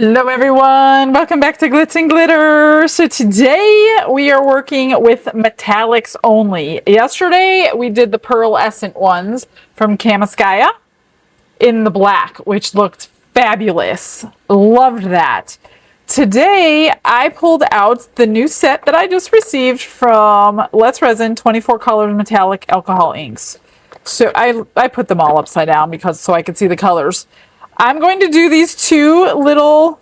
Hello everyone, welcome back to Glitz and Glitter. So today we are working with metallics only. Yesterday we did the pearlescent ones from Kamiskaya in the black, which looked fabulous. Loved that. Today I pulled out the new set that I just received from Let's Resin 24 colors metallic alcohol inks. So I put them all upside down because so I could see the colors. I'm going to do these two little,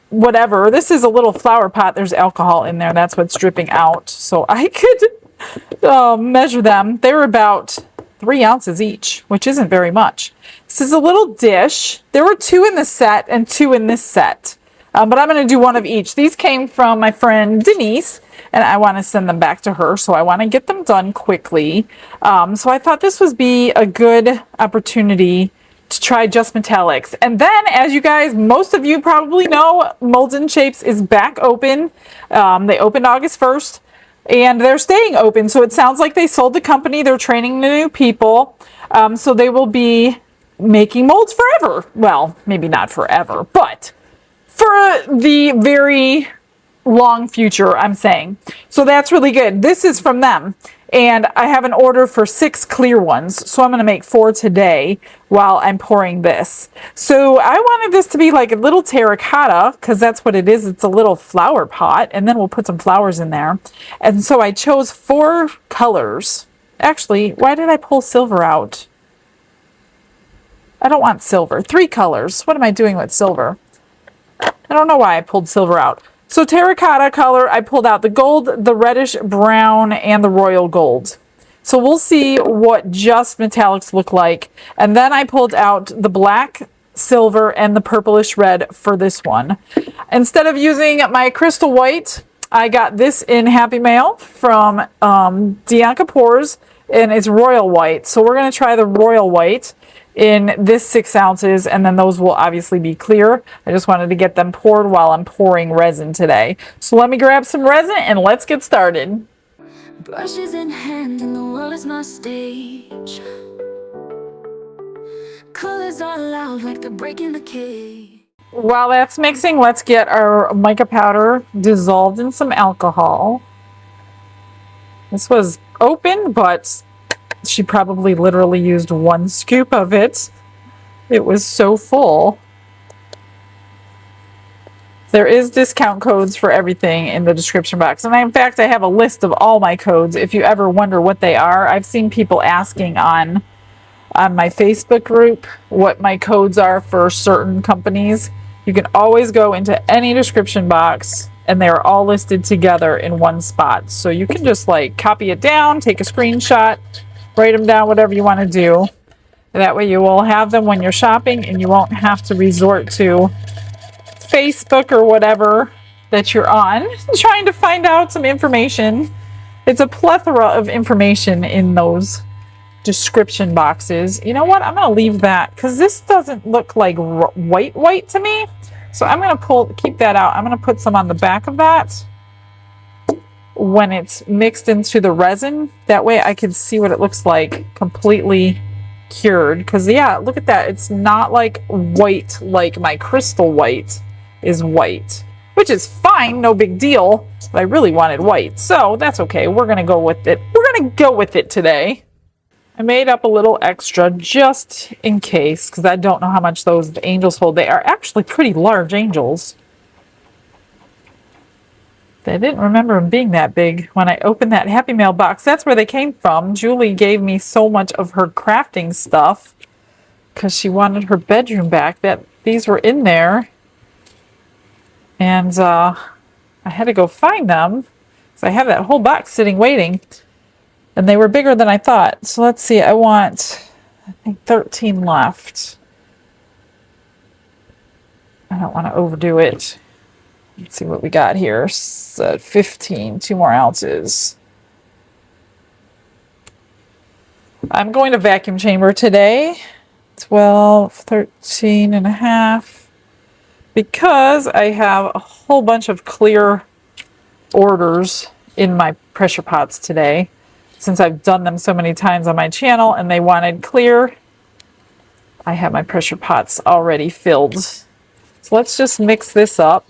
whatever. This is a little flower pot. There's alcohol in there. That's what's dripping out. So I could measure them. They were about 3 ounces each, which isn't very much. This is a little dish. There were 2 in the set and 2 in this set. But I'm going to do one of each. These came from my friend Denise, and I want to send them back to her. So I want to get them done quickly. So I thought this would be a good opportunity to try just metallics. And then, as you guys, most of you probably know, Molds and Shapes is back open. They opened August 1st and they're staying open. So it sounds like they sold the company. They're training the new people. So they will be making molds forever. Well, maybe not forever, but for the very long future, I'm saying. So that's really good. This is from them. And I have an order for 6 clear ones. So I'm going to make 4 today while I'm pouring this. So I wanted this to be like a little terracotta because that's what it is. It's a little flower pot. And then we'll put some flowers in there. And so I chose 4 colors. Actually, why did I pull silver out? I don't want silver. 3 colors. What am I doing with silver? I don't know why I pulled silver out. So terracotta color, I pulled out the gold, the reddish brown, and the royal gold. So we'll see what just metallics look like. And then I pulled out the black, silver, and the purplish red for this one. Instead of using my crystal white, I got this in Happy Mail from Dianca Pours, and it's royal white. So we're going to try the royal white in this 6 ounces, and then those will obviously be clear. I just wanted to get them poured while I'm pouring resin today. So let me grab some resin and let's get started. Brushes in hand and the world is my stage. Colors are loud like they're breaking the cage. While that's mixing, let's get our mica powder dissolved in some alcohol. This was open, but she probably literally used 1 scoop of it. It was so full. There is discount codes for everything in the description box. And in fact, I have a list of all my codes if you ever wonder what they are. I've seen people asking on my Facebook group what my codes are for certain companies. You can always go into any description box and they're all listed together in one spot. So you can just like copy it down, take a screenshot, write them down, whatever you want to do. That way you will have them when you're shopping and you won't have to resort to Facebook or whatever that you're on trying to find out some information. It's a plethora of information in those description boxes. You know what? I'm going to leave that because this doesn't look like white to me. So I'm going to keep that out. I'm going to put some on the back of that when it's mixed into the resin. That way I can see what it looks like completely cured. Because yeah, look at that. It's not like white like my crystal white is white, which is fine, no big deal, but I really wanted white, so that's okay. We're gonna go with it. We're gonna go with it today. I made up a little extra just in case because I don't know how much those angels hold. They are actually pretty large angels. I didn't remember them being that big when I opened that Happy Mail box. That's where they came from. Julie gave me so much of her crafting stuff because she wanted her bedroom back that these were in there. And I had to go find them. So I have that whole box sitting waiting. And they were bigger than I thought. So let's see. I want, I think, 13 left. I don't want to overdo it. Let's see what we got here. So 15, 2 more ounces. I'm going to vacuum chamber today. 12, 13 and a half. Because I have a whole bunch of clear orders in my pressure pots today. Since I've done them so many times on my channel and they wanted clear, I have my pressure pots already filled So let's just mix this up.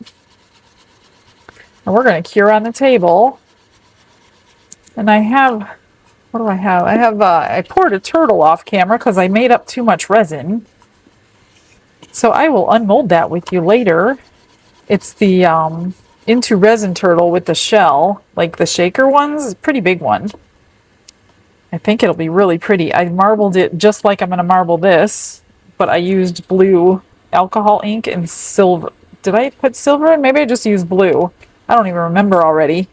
And we're going to cure on the table. And I have, what do I have? I poured a turtle off camera because I made up too much resin. So I will unmold that with you later. It's the Into Resin turtle with the shell, like the shaker ones. It's a pretty big one. I think it'll be really pretty. I marbled it just like I'm going to marble this, but I used blue alcohol ink and silver. Did I put silver in? Maybe I just used blue. I don't even remember already.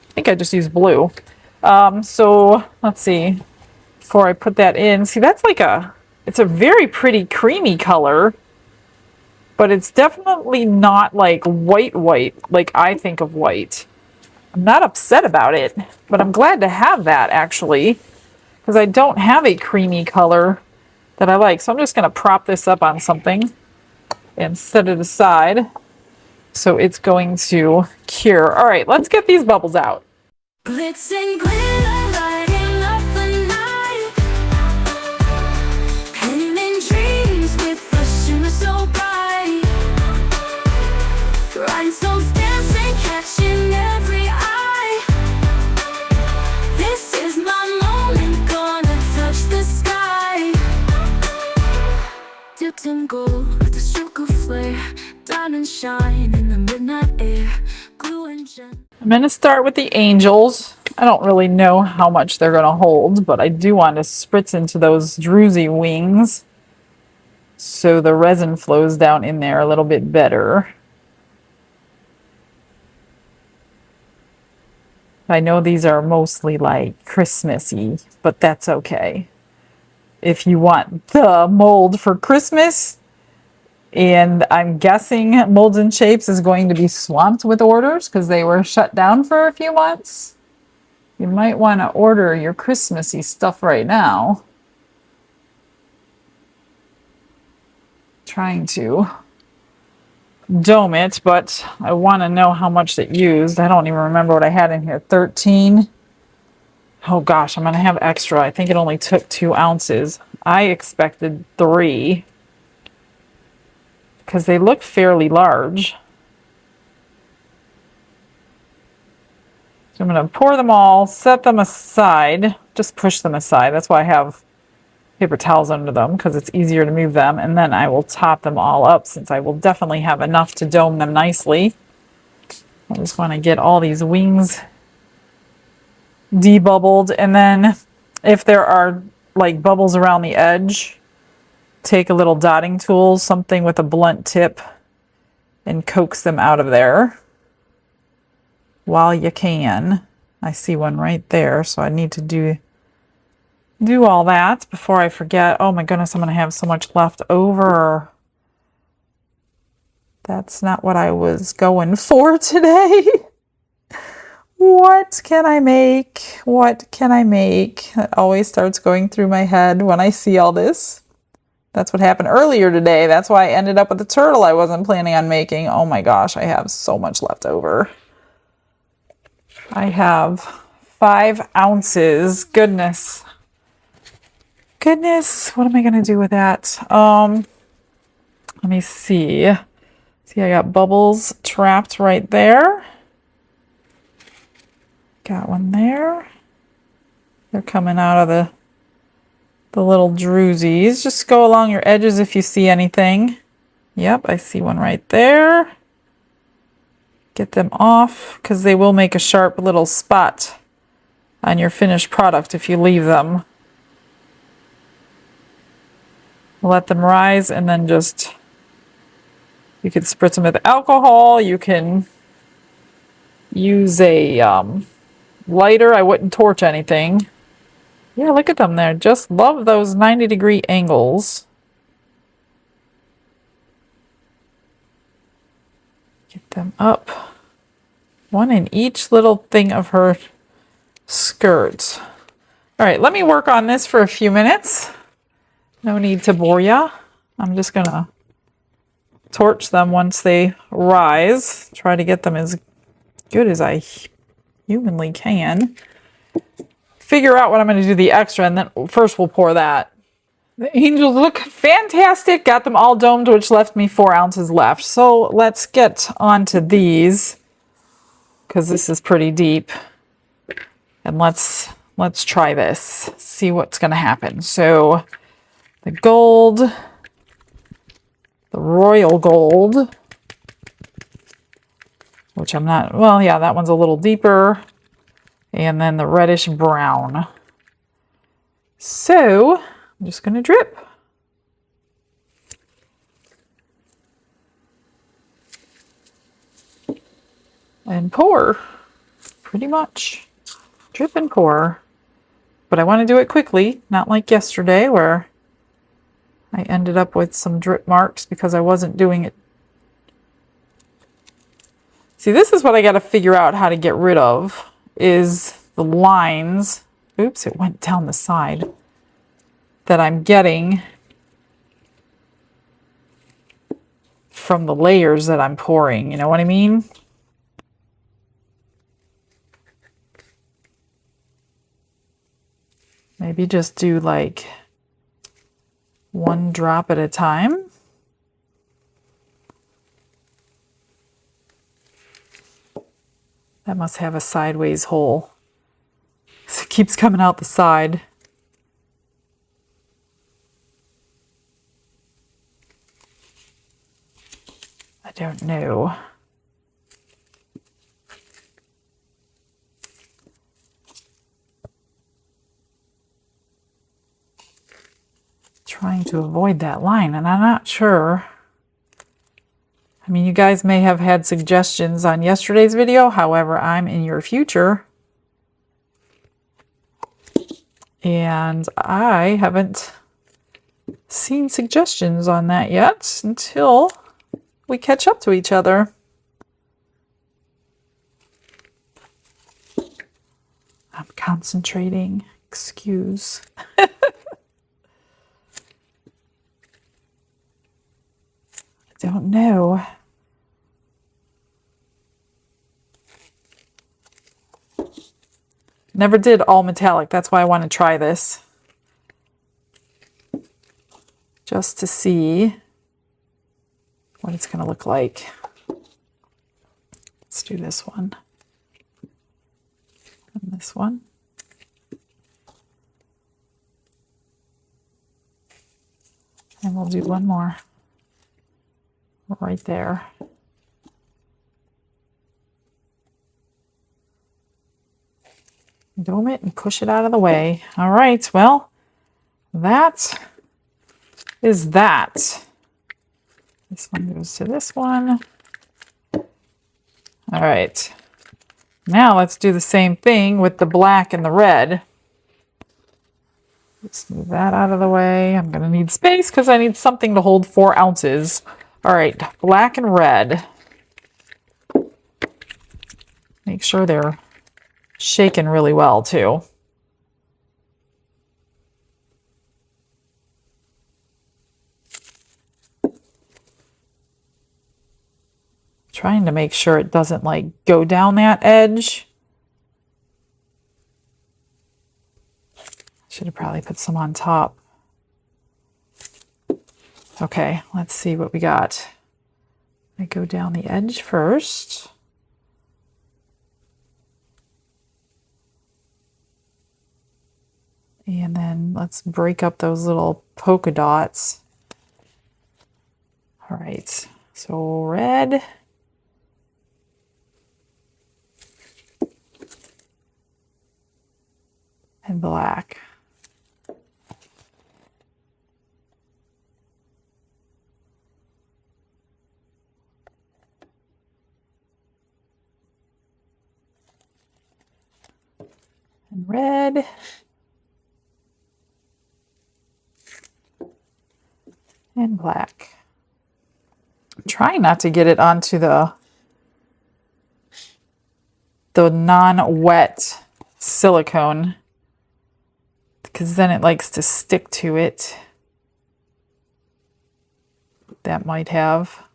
I think I just used blue. So let's see. Before I put that in, see, that's like it's a very pretty creamy color, but it's definitely not like white like I think of white. I'm not upset about it, but I'm glad to have that actually, because I don't have a creamy color that I like. So I'm just going to prop this up on something and set it aside. So it's going to cure. All right, let's get these bubbles out. Glitz and glitter lighting up the night, painting dreams with a shimmer so bright. Rhinestones dancing, catching every eye. This is my moment, gonna touch the sky. Dipped in gold with a stroke of flare, diamond shine in the midnight air. Glue and gem. I'm going to start with the angels. I don't really know how much they're going to hold, but I do want to spritz into those druzy wings so the resin flows down in there a little bit better. I know these are mostly like Christmassy, but that's okay. If you want the mold for Christmas, and I'm guessing Molds and Shapes is going to be swamped with orders because they were shut down for a few months. You might want to order your Christmassy stuff right now. Trying to dome it, but I want to know how much it used. I don't even remember what I had in here. 13. Oh gosh, I'm going to have extra. I think it only took 2 ounces. I expected 3. Because they look fairly large. So I'm going to pour them all, set them aside, just push them aside. That's why I have paper towels under them, because it's easier to move them. And then I will top them all up, since I will definitely have enough to dome them nicely. I just want to get all these wings debubbled. And then if there are like bubbles around the edge, take a little dotting tool, something with a blunt tip, and coax them out of there while you can. I see one right there, so I need to do all that before I forget. Oh my goodness, I'm going to have so much left over. That's not what I was going for today. What can I make? What can I make? That always starts going through my head when I see all this. That's what happened earlier today. That's why I ended up with the turtle I wasn't planning on making. Oh my gosh, I have so much left over. I have 5 ounces. Goodness. Goodness, what am I going to do with that? Let me see. See, I got bubbles trapped right there. Got one there. They're coming out of the little druzies. Just go along your edges if you see anything. Yep, I see one right there. Get them off, because they will make a sharp little spot on your finished product if you leave them. Let them rise, and then just, you can spritz them with alcohol. You can use a lighter. I wouldn't torch anything. Yeah, look at them there. Just love those 90-degree angles. Get them up. One in each little thing of her skirt. All right, let me work on this for a few minutes. No need to bore ya. I'm just going to torch them once they rise. Try to get them as good as I humanly can. Figure out what I'm going to do the extra, and then first we'll pour that. The angels look fantastic. Got them all domed, which left me 4 ounces left. So let's get onto these because this is pretty deep. And let's try this. See what's going to happen. So the gold, the royal gold, which I'm not, well, yeah, that one's a little deeper. And then the reddish brown. So I'm just going to drip. And pour, pretty much. Drip and pour. But I want to do it quickly, not like yesterday where I ended up with some drip marks because I wasn't doing it. See, this is what I got to figure out how to get rid of, is the lines. Oops, it went down the side. That I'm getting from the layers that I'm pouring. You know what I mean? Maybe just do like 1 drop at a time. That must have a sideways hole. It keeps coming out the side. I don't know. Trying to avoid that line, and I'm not sure. I mean, you guys may have had suggestions on yesterday's video. However, I'm in your future. And I haven't seen suggestions on that yet until we catch up to each other. I'm concentrating. Excuse. Don't know. Never did all metallic. That's why I want to try this. Just to see what it's going to look like. Let's do this one. And this one. And we'll do one more. Right there. Dome it and push it out of the way. All right, well, that is that. This one goes to this one. All right. Now let's do the same thing with the black and the red. Let's move that out of the way. I'm going to need space because I need something to hold 4 ounces. All right, black and red. Make sure they're shaken really well too. Trying to make sure it doesn't like go down that edge. Should have probably put some on top. Okay, let's see what we got. I go down the edge first. And then let's break up those little polka dots. All right, so red. And black. And red. And black. I'm trying not to get it onto the non-wet silicone because then it likes to stick to it. That might have.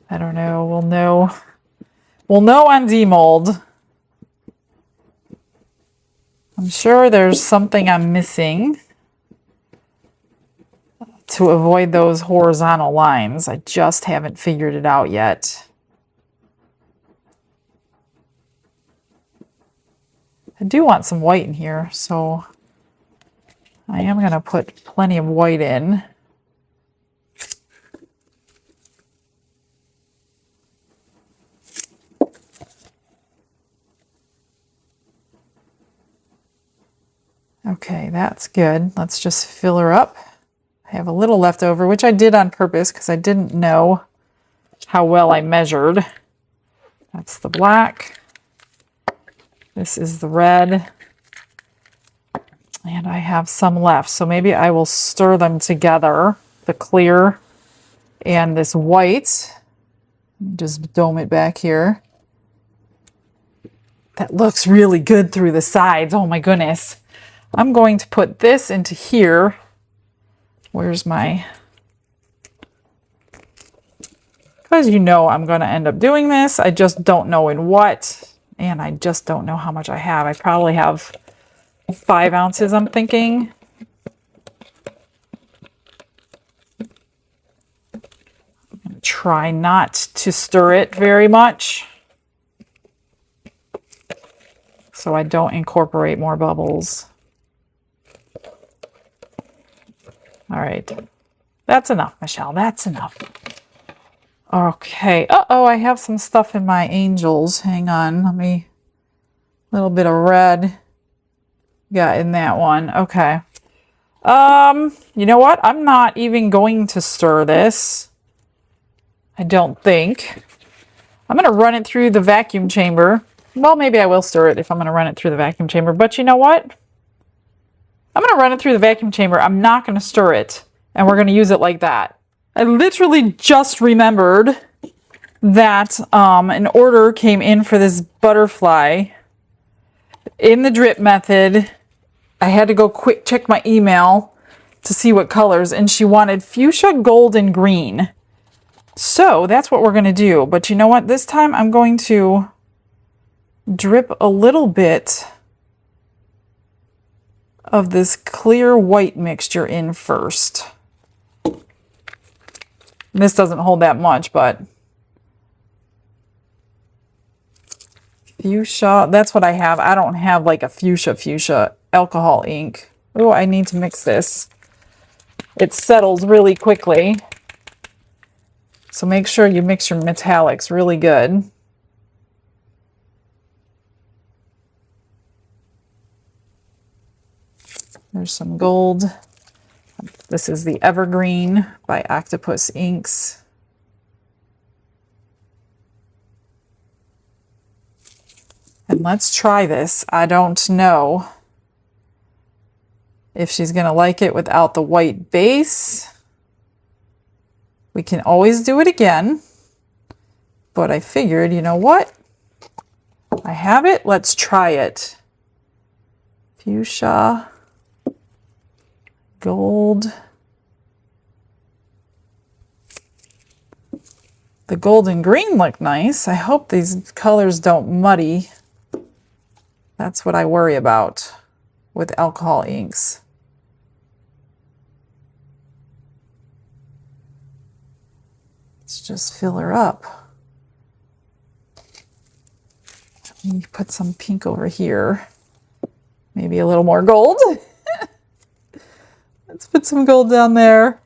I don't know. We'll know. We'll know on demold. I'm sure there's something I'm missing. to avoid those horizontal lines. I just haven't figured it out yet. I do want some white in here, so I am going to put plenty of white in. Okay, that's good. Let's just fill her up. I have a little left over, which I did on purpose because I didn't know how well I measured. That's the black. This is the red. And I have some left, so maybe I will stir them together, the clear and this white. Just dome it back here. That looks really good through the sides. Oh my goodness. I'm going to put this into here. Where's my... Because you know I'm going to end up doing this. I just don't know in what. And I just don't know how much I have. I probably have 5 ounces, I'm thinking. I'm going to try not to stir it very much, so I don't incorporate more bubbles. All right, that's enough, Michelle, that's enough. Okay, uh-oh, I have some stuff in my angels. Hang on, let me, a little bit of red got in that one. Okay. You know what? I'm not even going to stir this. I don't think. I'm going to run it through the vacuum chamber. Well, maybe I will stir it if I'm going to run it through the vacuum chamber, but you know what? I'm going to run it through the vacuum chamber. I'm not going to stir it, and we're going to use it like that. I literally just remembered that an order came in for this butterfly in the drip method. I had to go quick check my email to see what colors, and she wanted fuchsia, gold, and green. So that's what we're going to do. But you know what? This time I'm going to drip a little bit of this clear white mixture in first. This doesn't hold that much, but fuchsia, that's what I have. I don't have like a fuchsia alcohol ink. Oh, I need to mix this. It settles really quickly. So make sure you mix your metallics really good. There's some gold. This is the Evergreen by Octopus Inks. And let's try this. I don't know if she's going to like it without the white base. We can always do it again. But I figured, you know what? I have it. Let's try it. Fuchsia. Gold. The gold and green look nice. I hope these colors don't muddy. That's what I worry about with alcohol inks. Let's just fill her up. Let me put some pink over here. Maybe a little more gold. Let's put some gold down there.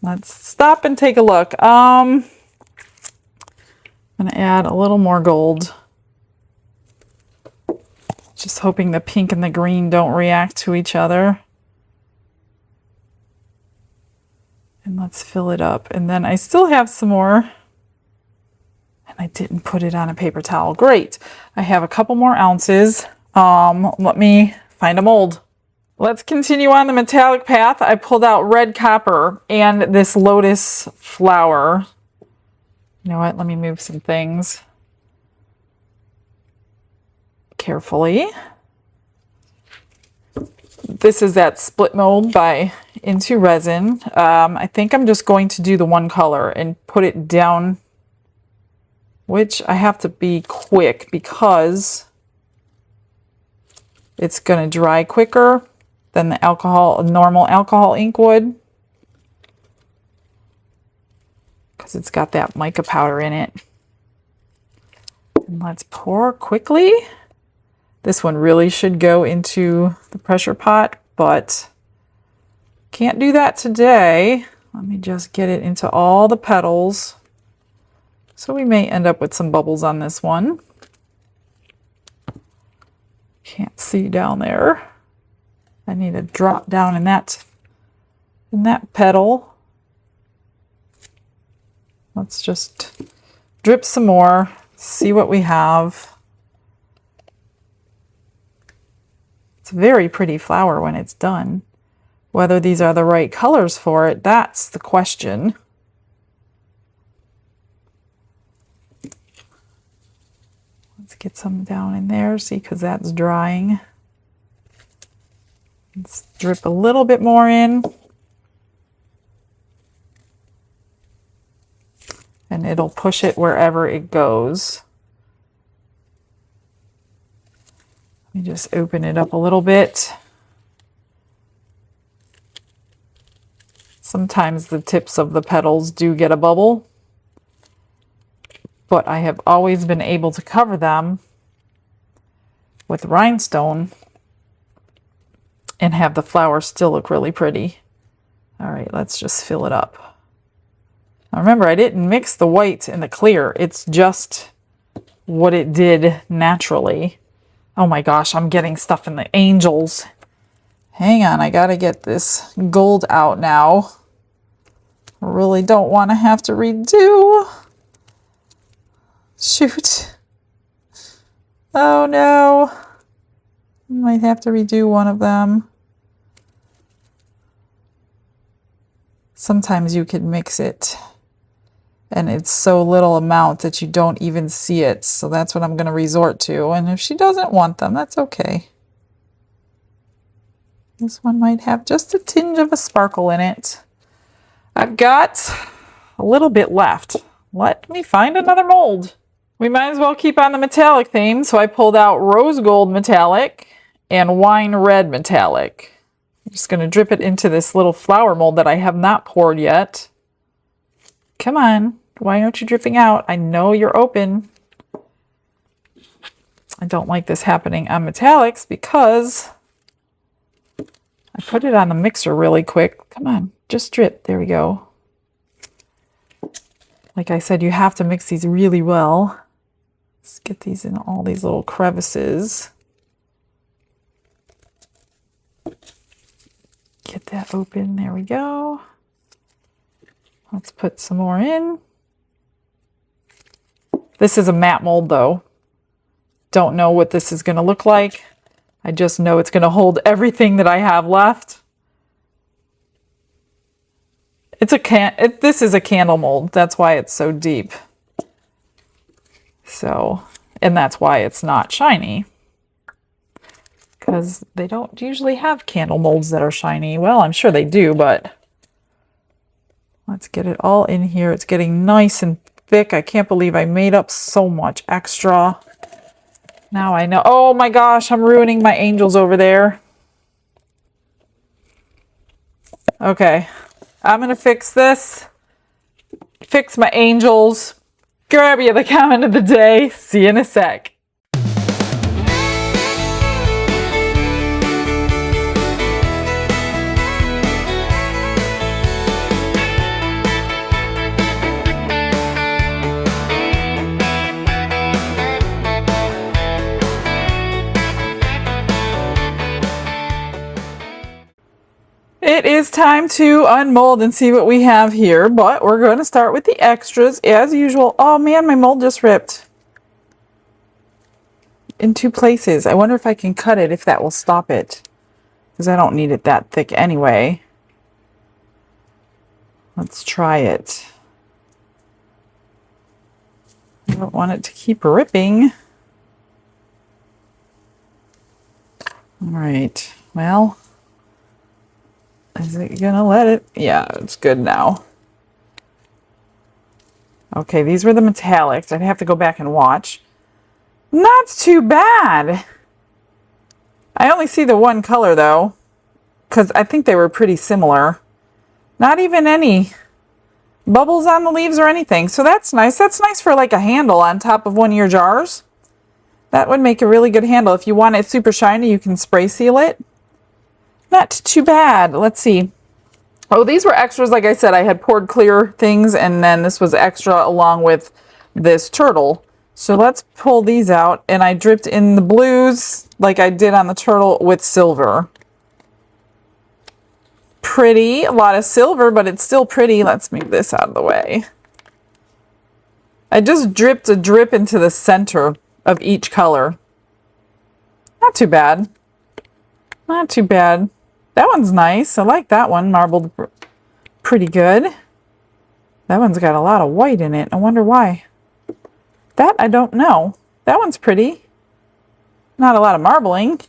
Let's stop and take a look. I'm going to add a little more gold. Just hoping the pink and the green don't react to each other. And let's fill it up. And then I still have some more. And I didn't put it on a paper towel. Great. I have a couple more ounces. Let me find a mold. Let's continue on the metallic path. I pulled out red copper and this lotus flower. You know what? Let me move some things carefully. This is that split mold by Into Resin. I think I'm just going to do the one color and put it down which I have to be quick because it's going to dry quicker than the normal alcohol ink would. Because it's got that mica powder in it. And let's pour quickly. This one really should go into the pressure pot, but can't do that today. Let me just get it into all the petals. So we may end up with some bubbles on this one. Can't see down there. I need a drop down in that petal. Let's just drip some more, see what we have. It's a very pretty flower when it's done. Whether these are the right colors for it, that's the question. Let's get some down in there, see, because that's drying. Let's drip a little bit more in. And it'll push it wherever it goes. Let me just open it up a little bit. Sometimes the tips of the petals do get a bubble, but I have always been able to cover them with rhinestone and have the flower still look really pretty. All right, let's just fill it up. Now remember, I didn't mix the white and the clear. It's just what it did naturally. Oh my gosh, I'm getting stuff in the angels. Hang on, I gotta get this gold out now. I really don't want to have to redo. Shoot. Oh no. I might have to redo one of them. Sometimes you can mix it and it's so little amount that you don't even see it. So that's what I'm going to resort to. And if she doesn't want them, that's okay. This one might have just a tinge of a sparkle in it. I've got a little bit left. Let me find another mold. We might as well keep on the metallic theme. So I pulled out rose gold metallic and wine red metallic. I'm just going to drip it into this little flower mold that I have not poured yet. Come on. Why aren't you dripping out? I know you're open. I don't like this happening on metallics because I put it on the mixer really quick. Come on, just drip. There we go. Like I said, you have to mix these really well. Let's get these in all these little crevices. Get that open. There we go. Let's put some more in. This is a matte mold though. Don't know what this is going to look like. I just know it's going to hold everything that I have left. This is a candle mold. That's why it's so deep. So, and that's why it's not shiny. Because they don't usually have candle molds that are shiny. Well, I'm sure they do, but let's get it all in here. It's getting nice and thick. I can't believe I made up so much extra. Now I know. Oh my gosh, I'm ruining my angels over there. Okay, I'm going to fix this. Fix my angels. Grab you the comment of the day. See you in a sec. It is time to unmold and see what we have here, but we're going to start with the extras as usual. Oh man, my mold just ripped in two places. I wonder if I can cut it, if that will stop it, because I don't need it that thick anyway. Let's try it. I don't want it to keep ripping. All right, well, is it gonna let it? Yeah, it's good now. Okay, these were the metallics. I'd have to go back and watch. Not too bad. I only see the one color though, because I think they were pretty similar. Not even any bubbles on the leaves or anything. So that's nice. That's nice for like a handle on top of one of your jars. That would make a really good handle. If you want it super shiny, you can spray seal it. Not too bad. Let's see. Oh, these were extras. Like I said, I had poured clear things, and then this was extra along with this turtle. So let's pull these out, and I dripped in the blues like I did on the turtle with silver. Pretty. A lot of silver, but it's still pretty. Let's move this out of the way. I just dripped a drip into the center of each color. Not too bad. Not too bad. That one's nice. I like that one. Marbled pretty good. That one's got a lot of white in it. I wonder why. That I don't know. That one's pretty. Not a lot of marbling.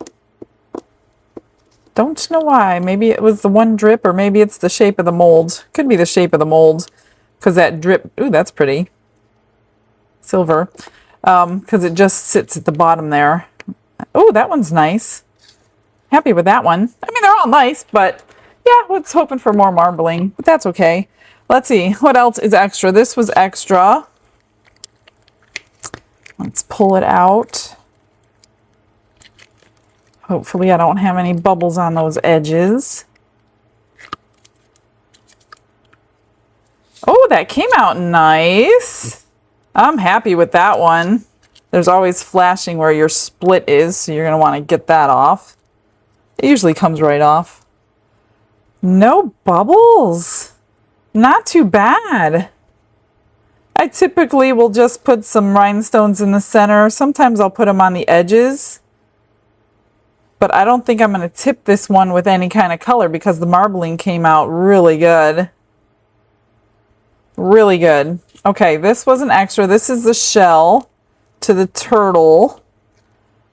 Don't know why. Maybe it was the one drip, or maybe it's the shape of the mold. Could be the shape of the mold, because that drip, ooh, that's pretty. Silver. Because it just sits at the bottom there. Oh, that one's nice. Happy with that one. I mean, they're all nice, but yeah, I was hoping for more marbling, but that's okay. Let's see, what else is extra? This was extra. Let's pull it out. Hopefully I don't have any bubbles on those edges. Oh, that came out nice. I'm happy with that one. There's always flashing where your split is, so you're going to want to get that off. It usually comes right off. No bubbles. Not too bad. I typically will just put some rhinestones in the center. Sometimes I'll put them on the edges. But I don't think I'm going to tip this one with any kind of color because the marbling came out really good. Really good. Okay, this was an extra. This is the shell to the turtle.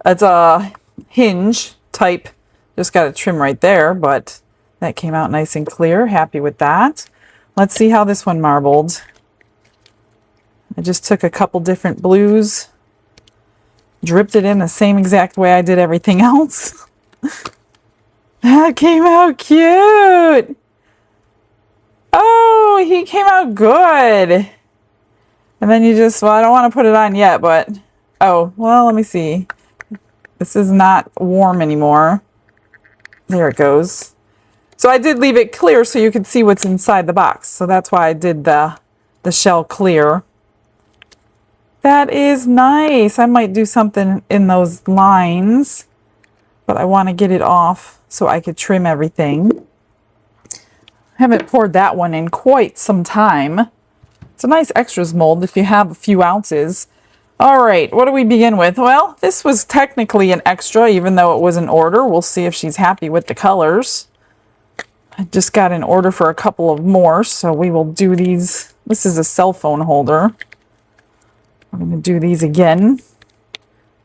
It's a hinge type. Just got a trim right there, but that came out nice and clear. Happy with that. Let's see how this one marbled. I just took a couple different blues, dripped it in the same exact way I did everything else. That came out cute. Oh, he came out good. And then you just, well, I don't want to put it on yet, but, oh, well, let me see. This is not warm anymore. There it goes. So I did leave it clear so you could see what's inside the box. So that's why I did the shell clear. That is nice. I might do something in those lines, but I want to get it off so I could trim everything. Haven't poured that one in quite some time. It's a nice extras mold if you have a few ounces. All right, what do we begin with? Well, this was technically an extra, even though it was an order. We'll see if she's happy with the colors. I just got an order for a couple of more, so we will do these. This is a cell phone holder. I'm going to do these again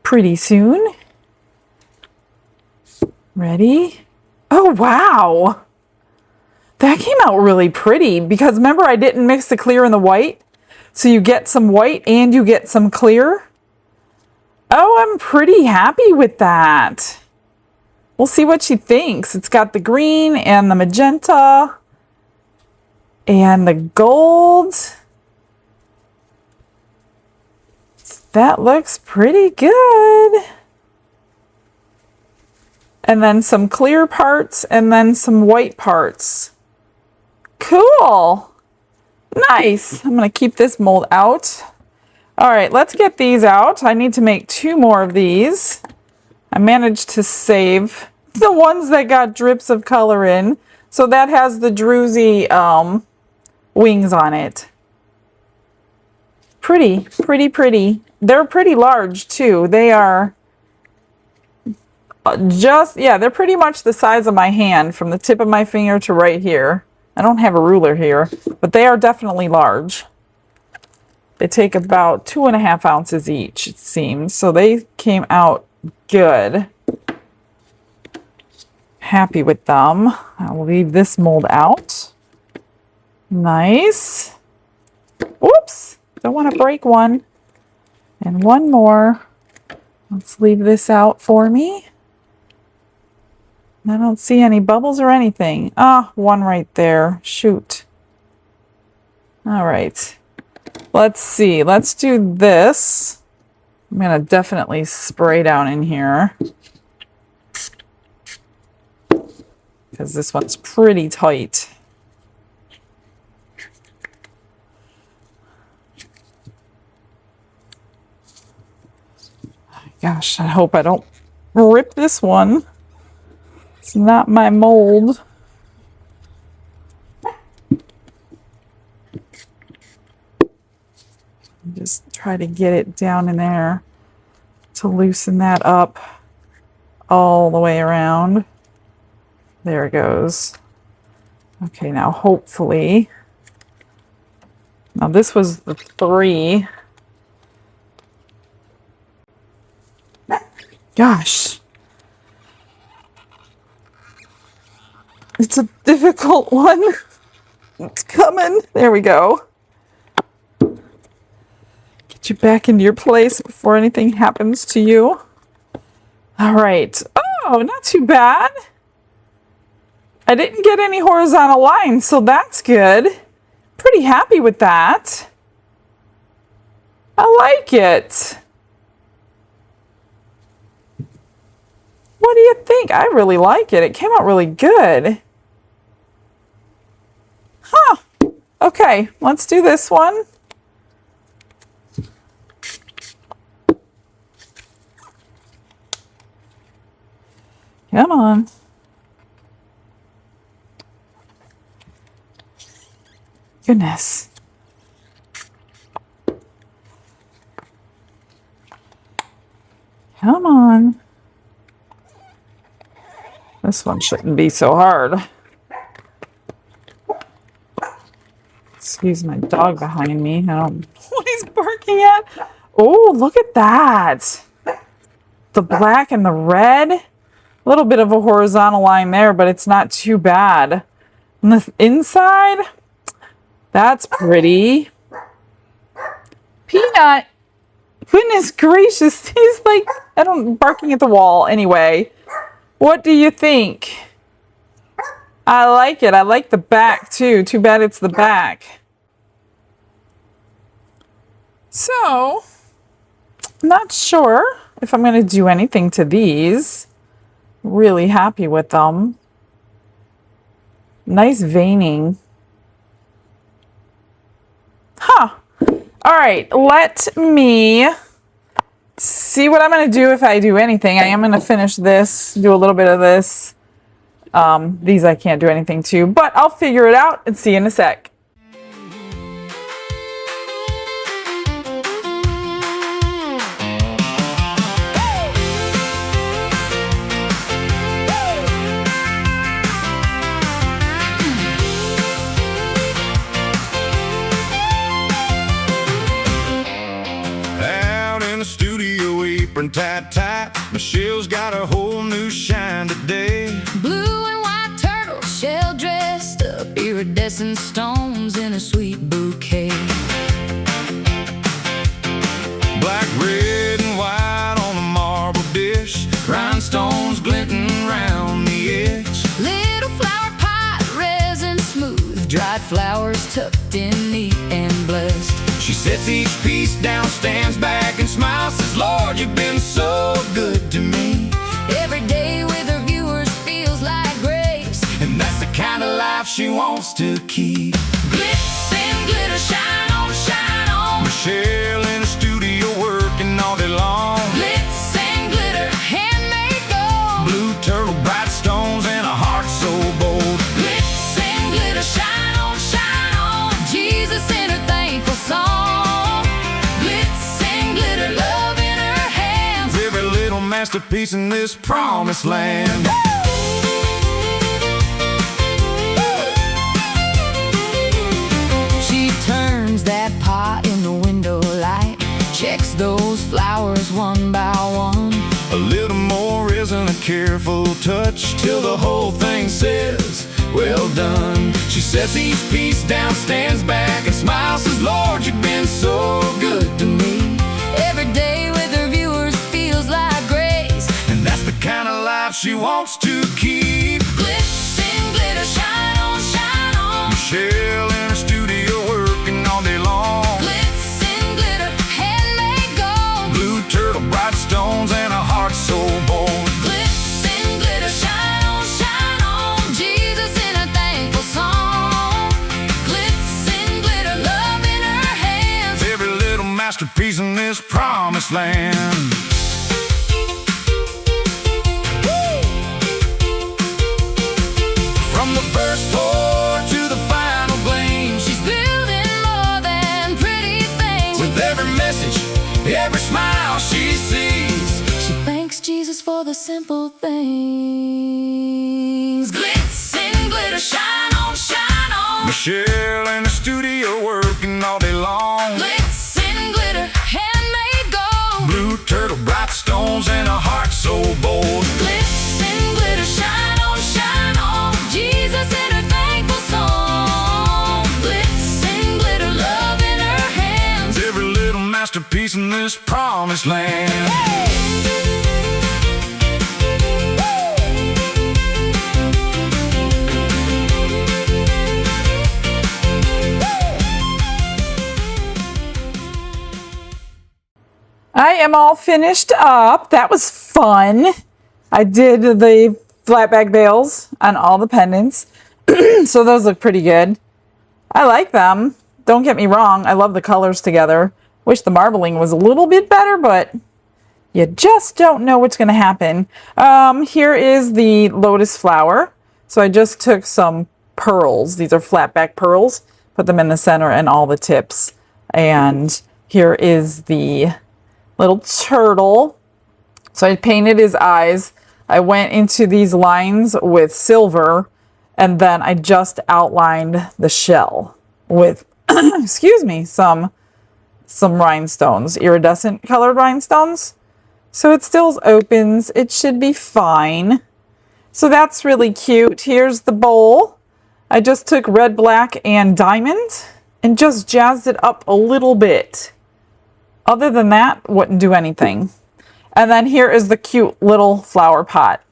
pretty soon. Ready? Oh, wow. That came out really pretty because remember I didn't mix the clear and the white? So you get some white and you get some clear. Oh, I'm pretty happy with that. We'll see what she thinks. It's got the green and the magenta and the gold. That looks pretty good. And then some clear parts and then some white parts. Cool. Nice. I'm going to keep this mold out. All right, let's get these out. I need to make 2 more of these. I managed to save the ones that got drips of color in. So that has the druzy wings on it. Pretty, pretty, pretty. They're pretty large too. They are just, yeah, they're pretty much the size of my hand from the tip of my finger to right here. I don't have a ruler here, but they are definitely large. They take about 2.5 ounces each, it seems. So they came out good. Happy with them. I'll leave this mold out. Nice. Whoops. Don't want to break one. And one more. Let's leave this out for me. I don't see any bubbles or anything. Ah, one right there. Shoot. All right. Let's see. Let's do this. I'm going to definitely spray down in here, because this one's pretty tight. Gosh, I hope I don't rip this one. It's not my mold. Just try to get it down in there to loosen that up all the way around. There it goes. Okay, now hopefully. Now this was the 3. Gosh. It's a difficult one. It's coming. There we go. Get you back into your place before anything happens to you. All right. Oh, not too bad. I didn't get any horizontal lines, so that's good. Pretty happy with that. I like it. What do you think? I really like it. It came out really good. Huh. Okay, let's do this one. Come on. Goodness. Come on. This one shouldn't be so hard. Excuse my dog behind me. What he's barking at. Oh, look at that. The black and the red. A little bit of a horizontal line there, but it's not too bad. On the inside, that's pretty. Peanut. Goodness gracious. He's like, barking at the wall anyway. What do you think? I like it. I like the back too. Too bad it's the back. So, not sure if I'm going to do anything to these. Really happy with them. Nice veining. Huh. All right. Let me see what I'm going to do if I do anything. I am going to finish this, do a little bit of this. These I can't do anything to, but I'll figure it out and see you in a sec. Tight, tight. Michelle's got a whole new shine today. Blue and white turtle shell dressed up, iridescent stones in a sweet bouquet. Black, red, and white on a marble dish, rhinestones glinting round the edge. Little flower pot, resin smooth, dried flowers tucked in neat and blessed. She sets each piece down, stands back and smiles, says, Lord, you've been so good to me. Every day with her viewers feels like grace, and that's the kind of life she wants to keep. Glitz and glitter, shine on, shine on. Michelle in the studio working all day long. Glitz and glitter, handmade gold. Blue turtle, bright stones, and a heart so bold. Glitz and glitter, shine on, shine on. Jesus in her thankful song. Masterpiece in this promised land. She turns that pot in the window light, checks those flowers one by one. A little more resin, a careful touch, till the whole thing says, well done. She sets each piece down, stands back, and smiles, says, Lord, you've been so good to me. Every day with her viewers feels like grace, And that's the kind of life she wants to keep. glitz and glitter, shine on, shine on. Michelle in her studio working all day long. Glitz and glitter, handmade gold. Blue turtle, bright stones, and a heart so bold. Glitz and glitter, shine on, Jesus in a thankful song. Glitz and glitter, love in her hands. Every little masterpiece in this promised land. From the first pour to the final gleam, she's Building more than pretty things. with every message, every smile she sees. She thanks Jesus for the simple things. Glitz and glitter, shine on, shine on. Michelle in the studio working all day long. Glitz and glitter, handmade gold. Blue turtle, bright stones, and a heart so bold. Glitz and glitter, shine on, Jesus in her thankful song. Glitz and glitter, love in her hands. Every little masterpiece in this promised land. I am all finished up. That was fun. I did the flat back bails on all the pendants. So those look pretty good. I like them. Don't get me wrong. I love the colors together. Wish the marbling was a little bit better, but you just don't know what's going to happen. Here is the lotus flower. So I just took some pearls. These are flat back pearls. Put them in the center and all the tips. And here is the little turtle. So I painted his eyes. I went into these lines with silver, and then I just outlined the shell with, excuse me, some rhinestones, iridescent colored rhinestones. So it still opens. It should be fine. So that's really cute. Here's the bowl. I just took red, black, and diamond and just jazzed it up a little bit. Other than that, wouldn't do anything. And then here is the cute little flower pot.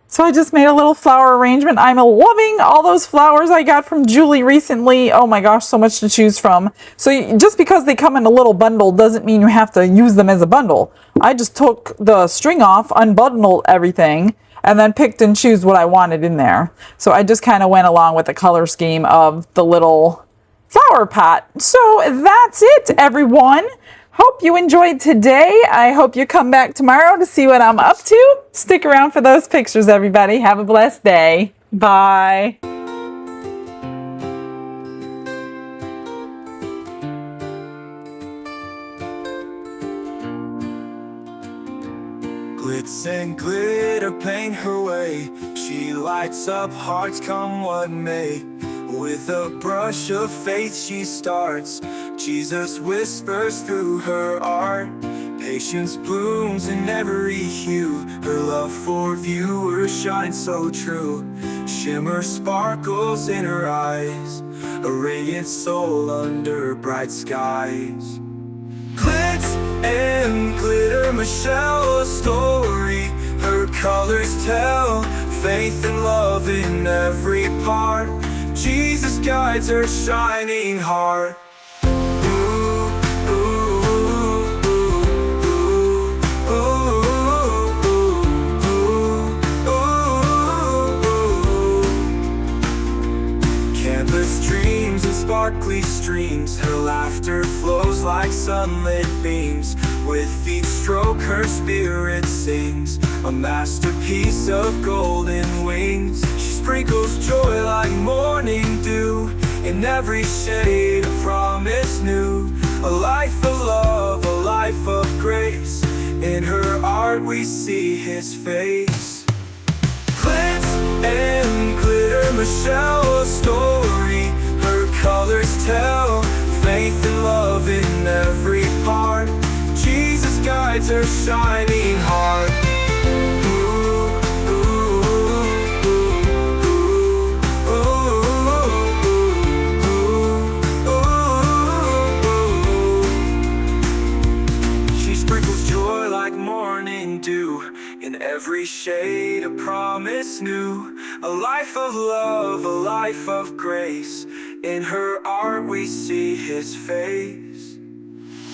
So I just made a little flower arrangement. I'm loving all those flowers I got from Julie recently. Oh my gosh, so much to choose from. So just because they come in a little bundle doesn't mean you have to use them as a bundle. I just took the string off, unbundled everything, and then picked and choose what I wanted in there. So I just kind of went along with the color scheme of the little flower pot. So that's it, everyone. Hope you enjoyed today. I hope you come back tomorrow to see what I'm up to. Stick around for those pictures, everybody. Have a blessed day. Bye. Glitz and glitter paint her way. She lights up hearts come what may. With a brush of faith she starts. Jesus whispers through her art. Patience blooms in every hue. Her love for viewers shines so true. Shimmer sparkles in her eyes. A radiant soul under bright skies. Glitz and glitter, Michelle, a story. Her colors tell faith and love in every part. Jesus guides her shining heart. Ooh, ooh, ooh, ooh, ooh, ooh. Canvas dreams and sparkly streams. Her laughter flows like sunlit beams. With each stroke her spirit sings. A masterpiece of golden wings. She sprinkles joy like morning dew. In every shade a promise new. A life of love, a life of grace. In her art we see his face. Glitz and glitter, Michelle, a story. Her colors tell faith and love in every part. Jesus guides her shining heart. Ooh, ooh, ooh, ooh, ooh, is new, a life of love, a life of grace. In her art we see his face.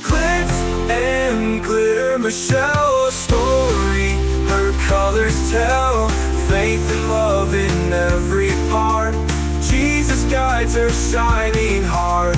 Glitz and glitter, Michelle, a story her colors tell. Faith and love in every part. Jesus guides her shining heart.